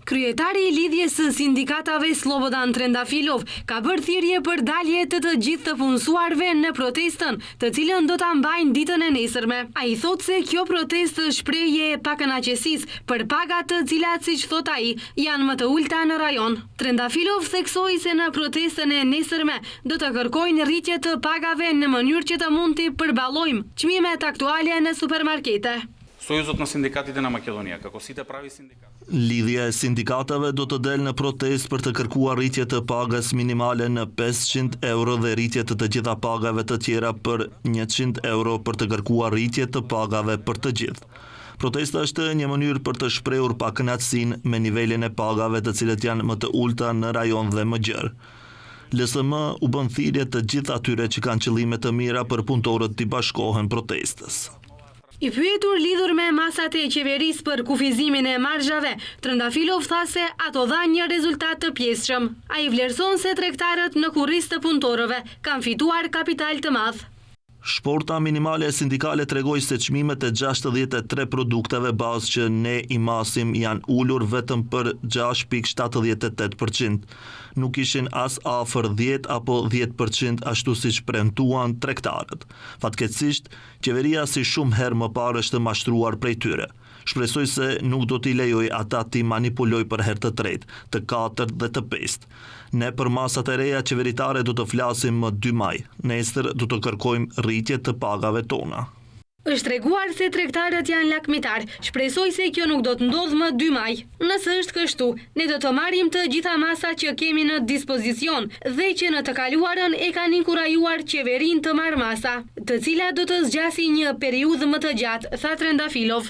Kryetari I lidhjes së sindikatave Slobodan Trendafilov ka bërë thirrje për dalje të gjithë të punësuarve në protestën, të cilën do ta mbajnë ditën e nesërme. Ai thotë se kjo protestë shprehje e pakënaqësisë për pagat të cilat, siç thot ai, janë më të ulta në rajon. Trendafilov theksoi se në protestën e nesërme do të kërkojnë rritje të pagave në mënyrë që të mund të përballojmë çmimet aktuale në supermarkete. Союзот на синдикатите на Македонија, како сите прави синдикати. Lidhja e sindikatave do të delë në protestë për të kërkuar rritje të pagës minimale në 500 euro dhe rritje të gjitha pagave të tjera për 100 euro për të kërkuar rritje të pagave për të gjithë. Protesta është një mënyrë për të shprehur pakënaqësinë me nivelin e pagave të cilët janë më të ulta në rajon dhe më gjerë. LSM u bën thirrje të gjithë atyre që kanë qëllime të mira për punëtorët të bashkohen protestës. I pyetur lidhur me masat e qeverisë për kufizimin e marzhave, Trendafilov tha se ato dha një rezultat të pjesshëm. Ai vlerëson se tregtarët në kurriz të punëtorëve kanë fituar kapital të madh. Shporta minimale sindikale tregoi se çmimet e 63 produkteve bazë që ne I masim janë ulur vetëm për 6,78%. Nuk ishin as afër 10 apo 10% ashtu siç premtuan tregtarët. Fatkeqësisht, qeveria si shumë herë më parë është mashtruar prej tyre. Shpresoj se nuk do t'i lejoj ata t'i manipuloj për herë të tretë, të katërt dhe të pestë. Ne për masat e reja qeveritare do të flasim më 2 maj. Nesër do të kërkojmë rritje të pagave tona. Është treguar se tregtarët janë lakmitar, shpresoj se kjo nuk do të ndodhë më 2 maj. Nëse është kështu, ne do të marrim të gjitha masat që kemi në dispozicion dhe që në të kaluarën e kanë inkurajuar qeverinë të marrë masa, të cilat do të zgjasë një periudhë më të gjatë, tha Trendafilov.